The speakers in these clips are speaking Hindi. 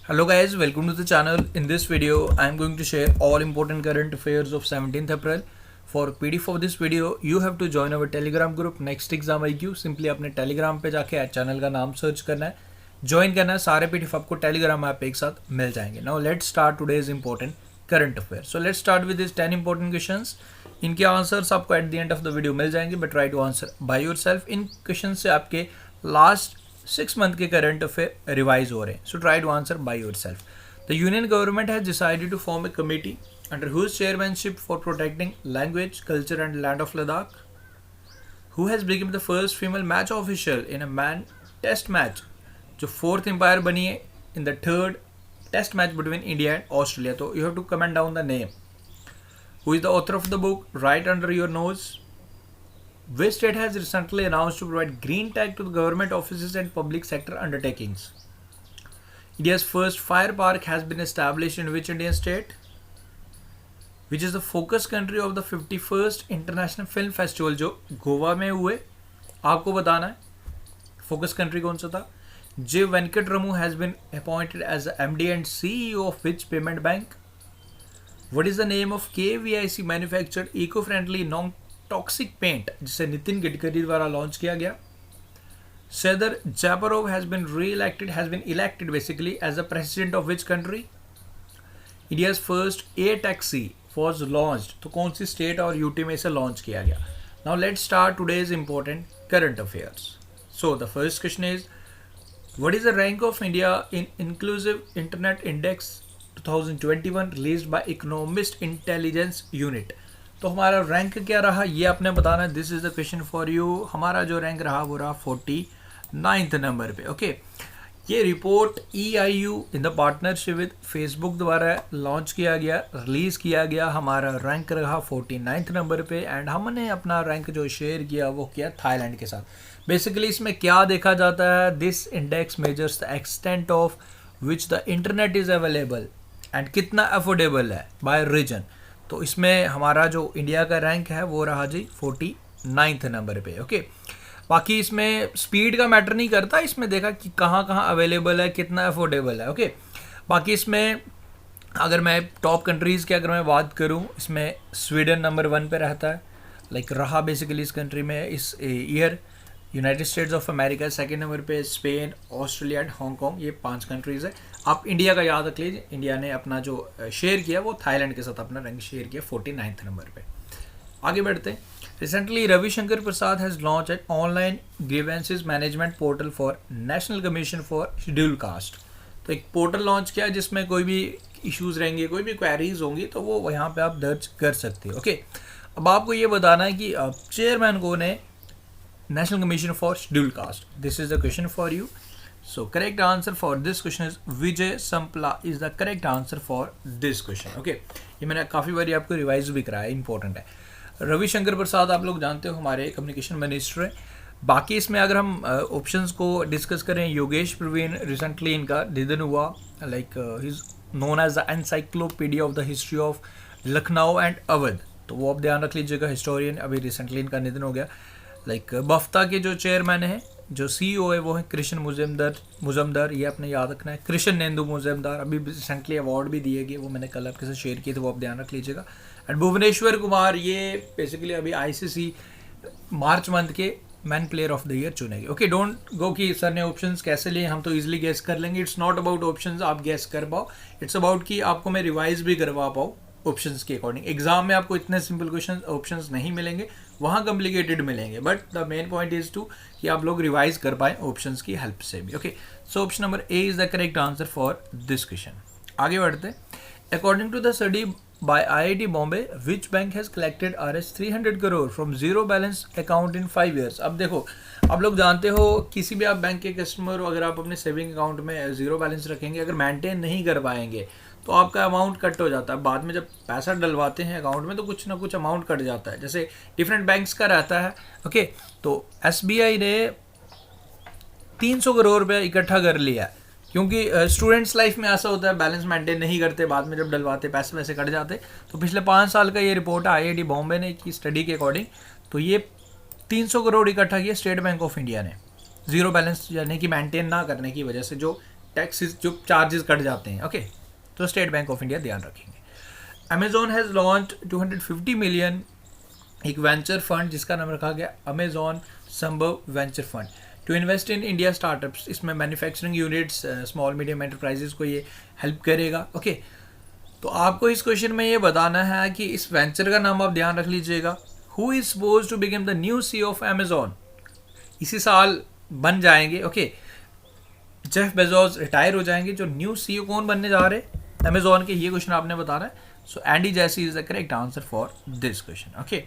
Hello guys, welcome to the channel. In this video, I am going to share all important current affairs of 17th April. For PDF of this video, you have to join our Telegram group Next Exam IQ. Simply अपने Telegram पे जाके चैनल का नाम सर्च करना है, ज्वाइन करना है, सारे PDF आपको Telegram ऐप पे एक साथ मिल जाएंगे. Now let's start today's important current affairs. So let's start with these 10 important questions. इनके आंसर्स आपको at the end of the video मिल जाएंगे, but try to answer by yourself. इन क्वेश्चन से आपके लास्ट 6 month के करंट अफेयर रिवाइज हो रहे हैं. So try to answer by yourself. The union government has decided to form a committee under whose chairmanship for protecting language culture and land of Ladakh. Who has become the first female match official in a man test match, जो फोर्थ एम्पायर बनी है in the third test match between India and Australia. तो you have to comment down the name. Who is the author of the book right under your nose. Which state has recently announced to provide green tag to the government offices and public sector undertakings? India's first fire park has been established in which Indian state? Which is the focus country of the 51st International Film Festival जो गोवा में हुए? आपको बताना है फोकस कंट्री कौन सा था. J. Venkatramu has been appointed as the MD and CEO of which payment bank? What is the name of KVIC manufactured eco-friendly non-toxic paint जिसे नितिन गडकरी द्वारा लॉन्च किया गया? Sardar Japarov has been elected basically as the president of which country? India's first air taxi was launched. तो कौन सी स्टेट और यूटी में इसे लॉन्च किया गया? Now let's start today's important current affairs. So the first question is, what is the rank of India in Inclusive Internet Index 2021 released by Economist Intelligence Unit? तो हमारा रैंक क्या रहा ये आपने बताना है. This is the question for you. हमारा जो रैंक रहा वो रहा 49th नंबर पे. ओके, ये report EIU in the partnership with Facebook द्वारा लॉन्च किया गया, रिलीज़ किया गया. हमारा रैंक रहा 49th नंबर पे एंड हमने अपना रैंक जो शेयर किया वो किया थाईलैंड के साथ. बेसिकली इसमें क्या देखा जाता है, this index measures the extent of which the internet is available and कितना अफोर्डेबल है बाय रीजन. तो इसमें हमारा जो इंडिया का रैंक है वो रहा जी 49th नंबर पे. ओके, बाकी इसमें स्पीड का मैटर नहीं करता, इसमें देखा कि कहाँ कहाँ अवेलेबल है, कितना अफोर्डेबल है. ओके, बाकी इसमें अगर मैं टॉप कंट्रीज़ की अगर मैं बात करूँ, इसमें स्वीडन नंबर 1 पे रहता है, लाइक रहा बेसिकली इस कंट्री में इस year. United states of America second number पे, स्पेन, ऑस्ट्रेलिया एंड हांगकॉन्ग, ये 5 कंट्रीज़ है. आप इंडिया का याद रख लीजिए, इंडिया ने अपना जो शेयर किया वो थाईलैंड के साथ अपना रैंक शेयर किया 49th नंबर पे. आगे बढ़ते हैं. Recently Ravishankar Prasad has launch an online grievances management portal for national commission for schedule caste. तो एक पोर्टल लॉन्च किया जिसमें कोई भी इश्यूज़ रहेंगे, कोई भी क्वेरीज होंगी तो वो यहाँ पे आप दर्ज कर सकते हो. ओके, अब आपको ये बताना है कि चेयरमैन कौन है national commission for schedule caste. This is the question for you. So correct answer for this question is Vijay Sampla is the correct answer for this question. Okay, ये मैंने काफ़ी बारी आपको रिवाइज भी कराया, इंपॉर्टेंट है. रविशंकर प्रसाद आप लोग जानते हो हमारे कम्युनिकेशन मिनिस्टर है. बाकी इसमें अगर हम ऑप्शंस को डिस्कस करें, योगेश प्रवीण रिसेंटली इनका निधन हुआ, like he is known as the encyclopedia of the history of Lucknow and Awadh. तो वो आप ध्यान रख लीजिएगा, हिस्टोरियन. अभी रिसेंटली इनका निधन हो गया. लाइक बफ्ता के जो चेयरमैन हैं, जो CEO है वो है कृष्ण मुजमदार, ये आपने याद रखना है. कृष्ण नेंदु मुजमदार अभी रिसेंटली अवार्ड भी दिए गए, वो मैंने कल आपके साथ शेयर किए थे, वो आप ध्यान रख लीजिएगा. एंड भुवनेश्वर कुमार, ये बेसिकली अभी ICC मार्च मंथ के man player of the year चुने गए. ओके, डोंट गो कि सर ने ऑप्शंस कैसे लिए, हम तो इजीली गेस कर लेंगे. इट्स नॉट अबाउट ऑप्शंस आप गेस कर पाओ, इट्स अबाउट कि आपको मैं रिवाइज भी करवा पाऊँ ऑप्शंस के अकॉर्डिंग. एग्जाम में आपको इतने सिंपल क्वेश्चन ऑप्शंस नहीं मिलेंगे, वहाँ कॉम्प्लिकेटेड मिलेंगे, but the main point is to कि आप लोग रिवाइज कर पाएँ ऑप्शंस की हेल्प से भी. Okay, so option number A is the correct answer for this question. आगे बढ़ते. According to the study by IIT Bombay, which bank has collected Rs 300 crore from zero balance account in 5 years. अब देखो, आप लोग जानते हो किसी भी आप बैंक के कस्टमर, अगर आप अपने सेविंग अकाउंट में जीरो बैलेंस रखेंगे, अगर मेंटेन नहीं कर पाएंगे तो आपका अमाउंट कट हो जाता है. बाद में जब पैसा डलवाते हैं अकाउंट में तो कुछ ना कुछ अमाउंट कट जाता है, जैसे डिफरेंट बैंक्स का रहता है. ओके, तो SBI ने 300 करोड़ रुपये इकट्ठा कर लिया, क्योंकि स्टूडेंट्स लाइफ में ऐसा होता है, बैलेंस मेंटेन नहीं करते, बाद में जब डलवाते पैसे वैसे कट जाते. तो पिछले 5 साल का ये रिपोर्ट है IIT बॉम्बे ने की स्टडी के अकॉर्डिंग. तो ये 300 करोड़ इकट्ठा किया स्टेट बैंक ऑफ इंडिया ने, जीरो बैलेंस यानी कि मेंटेन ना करने की वजह से, जो टैक्सेस जो चार्जेस कट जाते हैं। ओके, तो स्टेट बैंक ऑफ इंडिया ध्यान रखेंगे। अमेजोन हैज़ लॉन्च 250 मिलियन एक वेंचर फंड जिसका नाम रखा गया Amazon Sambhav venture fund to invest in India startups. इसमें manufacturing units, small medium enterprises को ये हेल्प करेगा। ओके, तो आपको इस क्वेश्चन में ये बताना है कि इस वेंचर का नाम आप ध्यान रख लीजिएगा। Who is suppose to become the new CEO of Amazon, इसी साल बन जाएंगे। ओके, जेफ बेजोस रिटायर हो जाएंगे, जो न्यू CEO कौन बनने जा रहे हैं अमेजोन के, ये क्वेश्चन आपने बताना है। सो एंडी जैसी is the correct answer for this question. Okay,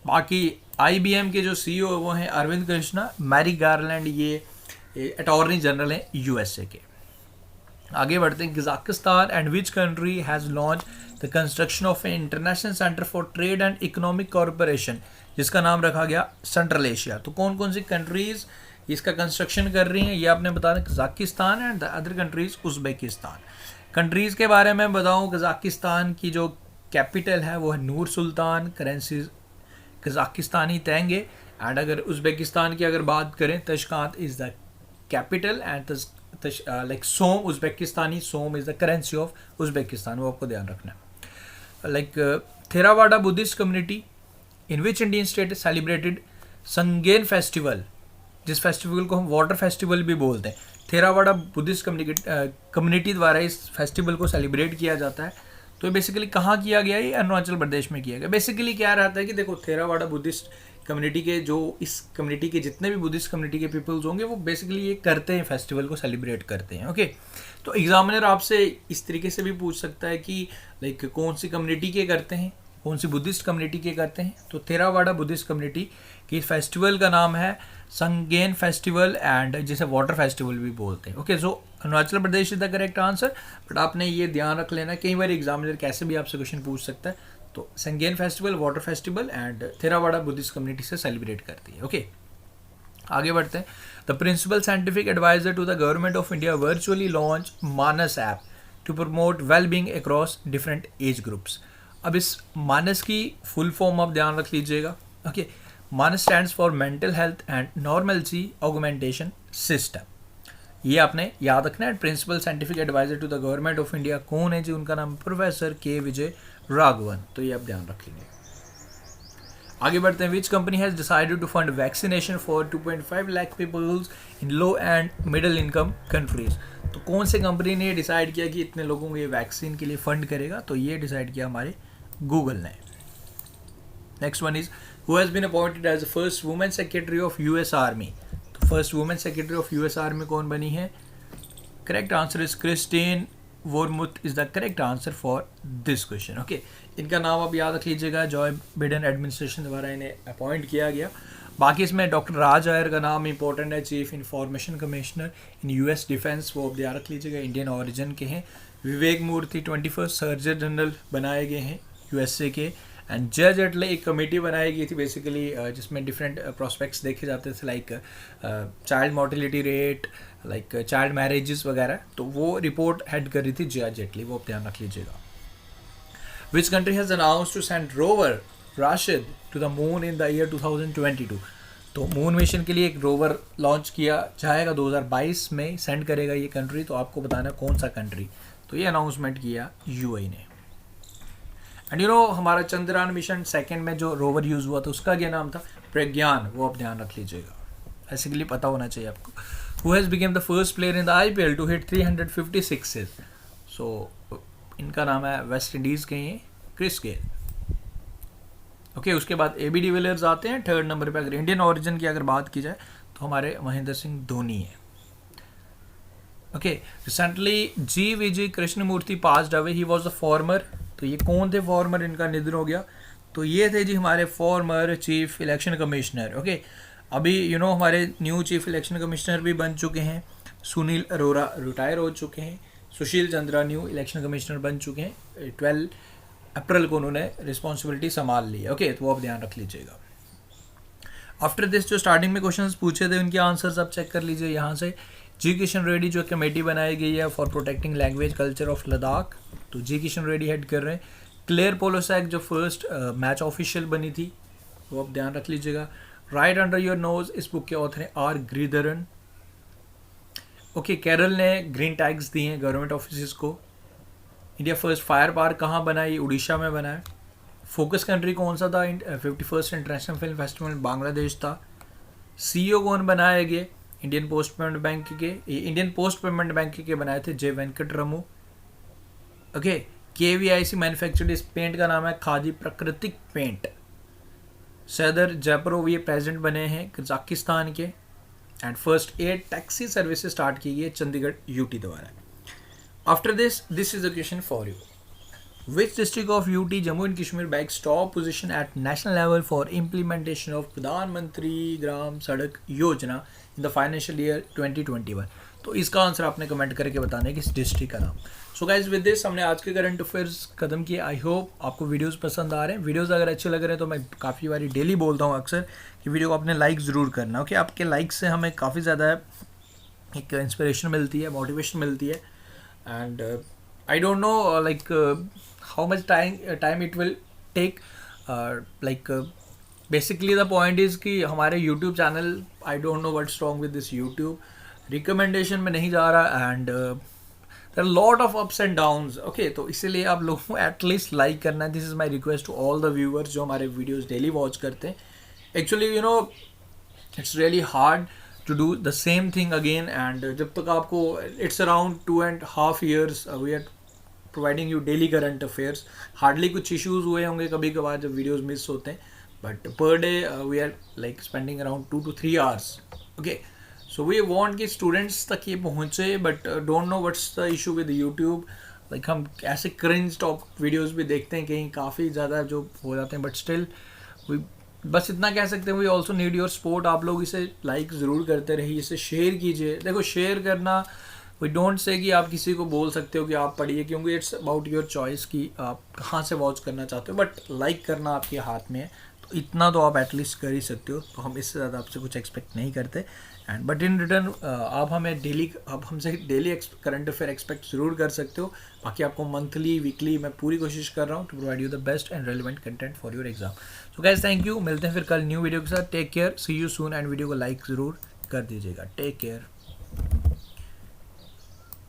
बाकी IBM के जो CEO वो हैं अरविंद कृष्णा, मैरी गारलैंड ये अटॉर्नी जनरल हैं USA के। आगे बढ़ते हैं। Kazakhstan and which country has launch the construction of A international centre for trade and economic corporation, जिसका नाम रखा गया सेंट्रल एशिया। तो कौन कौन सी कंट्रीज इसका कंस्ट्रक्शन कर रही हैं ये आपने बताना। Kazakhstan and the other countries Uzbekistan. Countries के बारे में बताऊँ, कजाकिस्तान की जो कैपिटल है वो है नूर सुल्तान, करेंसी कजाकिस्तानी तेंगे। एंड अगर उज़्बेकिस्तान की अगर बात करें, Tashkent is the capital and like som Uzbekistani som is the currency of Uzbekistan, वो आपको ध्यान रखना है। Like Theravada Buddhist community in which Indian state celebrated Sangken festival, जिस फेस्टिवल को हम वाटर फेस्टिवल भी बोलते हैं। थेरावाड़ा बुद्धिस्ट कम्युनिटी द्वारा इस फेस्टिवल को सेलिब्रेट किया जाता है। तो बेसिकली कहाँ किया गया, ये अरुणाचल प्रदेश में किया गया। बेसिकली क्या रहता है कि देखो, थेरावाड़ा बुद्धिस्ट कम्युनिटी के जो इस कम्युनिटी के जितने भी बुद्धिस्ट कम्युनिटी के पीपल्स होंगे वो बेसिकली ये करते हैं, फेस्टिवल को सेलिब्रेट करते हैं। ओके, तो एग्जामिनर आपसे इस तरीके से भी पूछ सकता है कि लाइक कौन सी कम्युनिटी के करते हैं, कौन सी बुद्धिस्ट कम्युनिटी के करते हैं। तो थेरावाड़ा बुद्धिस्ट कम्युनिटी की फेस्टिवल का नाम है संगेन फेस्टिवल एंड जिसे वाटर फेस्टिवल भी बोलते हैं। Okay, so Arunachal Pradesh is the correct answer. But आपने ये ध्यान रख लेना, कई बार एग्जामिनर कैसे भी आपसे क्वेश्चन पूछ सकता है। तो Sangken festival, water festival and Theravada Buddhist community से सेलिब्रेट करती है। ओके, आगे बढ़ते हैं। The principal scientific adviser to the government of India virtually launch Manas app to promote well being across different age groups. अब इस मानस की फुल फॉर्म आप ध्यान रख लीजिएगा। Okay, MANAS stands for mental health and normalcy augmentation system, ये आपने याद रखना है। Principal scientific adviser to the government of India कौन है जी, उनका नाम प्रोफेसर के विजय राघवन। तो ये आप ध्यान रखेंगे। आगे बढ़ते हैं। Which company has decided to fund vaccination for 2.5 lakh peoples in low and middle income countries. तो कौन से कंपनी ने डिसाइड किया कि इतने लोगों को ये वैक्सीन के लिए फंड करेगा, तो ये डिसाइड किया हमारे गूगल ने। Next one is who has been appointed as the first women secretary of US army. तो first women secretary of US army कौन बनी है? Correct answer is Christine Wormuth is the correct answer for this question. Okay, इनका नाम आप याद रख लीजिएगा, जॉय बिडेन एडमिनिस्ट्रेशन द्वारा इन्हें अपॉइंट किया गया। बाकी इसमें डॉक्टर राज आयर का नाम इंपॉर्टेंट है, चीफ इंफॉर्मेशन कमिश्नर इन US डिफेंस, वो आप ध्यान रख लीजिएगा, इंडियन ऑरिजिन के हैं। विवेक मूर्ति 21st सर्जन जनरल बनाए गए हैं USA के। एंड जज एटले एक कमेटी बनाई गई थी बेसिकली, जिसमें डिफरेंट प्रोस्पेक्ट्स देखे जाते थे, like child mortality rate, like child marriages वगैरह। तो वो रिपोर्ट हेड कर रही थी जज एटली, वो आप ध्यान रख लीजिएगा। Which country has announced to send rover Rashid to the moon in the year 2022। तो मून मिशन के लिए एक रोवर लॉन्च किया जाएगा 2022 में, सेंड करेगा ये कंट्री। तो आपको बताना कौन सा कंट्री। तो ये अनाउंसमेंट किया UAE ने। एंड यू नो हमारा चंद्रयान मिशन सेकंड में जो रोवर यूज़ हुआ था उसका क्या नाम था? प्रज्ञान, वो आप ध्यान रख लीजिएगा, बेसिकली पता होना चाहिए आपको। Who has become the first player in the IPL to hit 350 sixes. So इनका नाम है वेस्ट इंडीज़ के हैं क्रिस गेल। ओके, उसके बाद AB डिविलियर्स आते हैं थर्ड नंबर पे। अगर इंडियन ओरिजिन की अगर बात की जाए तो हमारे महेंद्र सिंह धोनी है। Okay, recently GVG Krishnamurthy passed away, he was the former. तो ये कौन थे फॉर्मर, इनका निधन हो गया? तो ये थे जी हमारे former chief election commissioner. Okay, अभी हमारे न्यू चीफ इलेक्शन कमिश्नर भी बन चुके हैं। सुनील अरोरा रिटायर हो चुके हैं। Sushil Chandra new election commissioner बन चुके हैं। 12 अप्रैल को उन्होंने रिस्पॉन्सिबिलिटी संभाल ली है। ओके, तो वो आप ध्यान रख लीजिएगा। आफ्टर दिस जो स्टार्टिंग में क्वेश्चंस पूछे थे उनके आंसर्स आप चेक कर लीजिए यहाँ से। जी किशन रेड्डी जो कमेटी बनाई गई है for protecting language culture of Ladakh, तो जी किशन रेड्डी हेड कर रहे हैं। क्लेयर पोलोसैक जो फर्स्ट मैच ऑफिशियल बनी थी, वो आप ध्यान रख लीजिएगा। राइट अंडर योर नोज इस बुक के ऑथर हैं R. गिरिधरन। ओके, केरल ने ग्रीन टैग्स दिए हैं गवर्नमेंट ऑफिस को। इंडिया फर्स्ट फायर पार्क कहाँ बना है? ये उड़ीसा में बना है। फोकस कंट्री कौन सा था? 51st international film festival Bangladesh था। सीईओ कौन बनाए गए? इंडियन पोस्ट पेमेंट बैंक के, इंडियन पोस्ट पेमेंट बैंक के बनाए थे J Venkat Ramu. Okay, KVIC manufactured इस पेंट का नाम है खादी प्राकृतिक पेंट। सदर जयपुर ये प्रेसिडेंट बने हैं कजाकिस्तान के। And first air taxi services start की गई चंडीगढ़ यूटी द्वारा। After this is the question for you. Which district of UT Jammu and Kashmir bags top position at national level for implementation of Pradhan Mantri Gram Sadak Yojana in the financial year 2021? तो इसका आंसर आपने कमेंट करके बताना है किस डिस्ट्रिक्ट का नाम। सो गाइज विद दिस हमने आज के करंट अफेयर्स खत्म किए। आई होप आपको वीडियोस पसंद आ रहे हैं। वीडियोस अगर अच्छे लग रहे हैं तो मैं काफ़ी बारी डेली बोलता हूँ अक्सर कि वीडियो को आपने लाइक ज़रूर करना। ओके, आपके लाइक से हमें काफ़ी ज़्यादा एक इंस्पिरेशन मिलती है, मोटिवेशन मिलती है। And I don't know how much time it will take. Basically the point is कि हमारे YouTube channel I don't know what's wrong with this YouTube recommendation में नहीं जा रहा and there are lot of ups and downs. Okay, तो इसीलिए आप लोगों को एटलीस्ट लाइक करना है। This is my request to all the viewers जो हमारे वीडियोज़ डेली वॉच करते हैं। Actually you know it's really hard to do the same thing again and जब तक आपको it's around 2.5 years we are providing you daily current affairs. hardly कुछ issues हुए होंगे कभी कभार जब videos miss होते हैं, but per day we are like spending around 2 to 3 hours. Okay, so we want कि students तक ये पहुँचे, but don't know what's the issue with YouTube. like हम ऐसे cringe top videos भी देखते हैं कहीं काफ़ी ज़्यादा जो हो जाते हैं, but still we बस इतना कह सकते हैं we also need your support. आप लोग इसे लाइक ज़रूर करते रहिए, इसे शेयर कीजिए। देखो शेयर करना वी डोंट से कि आप किसी को बोल सकते हो कि आप पढ़िए, क्योंकि इट्स अबाउट योर चॉइस कि आप कहाँ से वॉच करना चाहते हो, बट लाइक करना आपके हाथ में है। तो इतना तो आप एटलीस्ट कर ही सकते हो। तो हम इससे ज़्यादा आपसे कुछ एक्सपेक्ट नहीं करते। एंड बट इन रिटर्न आप हमसे डेली करंट अफेयर एक्सपेक्ट ज़रूर कर सकते हो। बाकी आपको मंथली वीकली मैं पूरी कोशिश कर रहा हूँ to provide you the best and relevant content for your exam. So guys thank you, मिलते हैं फिर कल न्यू वीडियो के साथ। Take care, see you soon and video को लाइक ज़रूर कर दीजिएगा। Take care.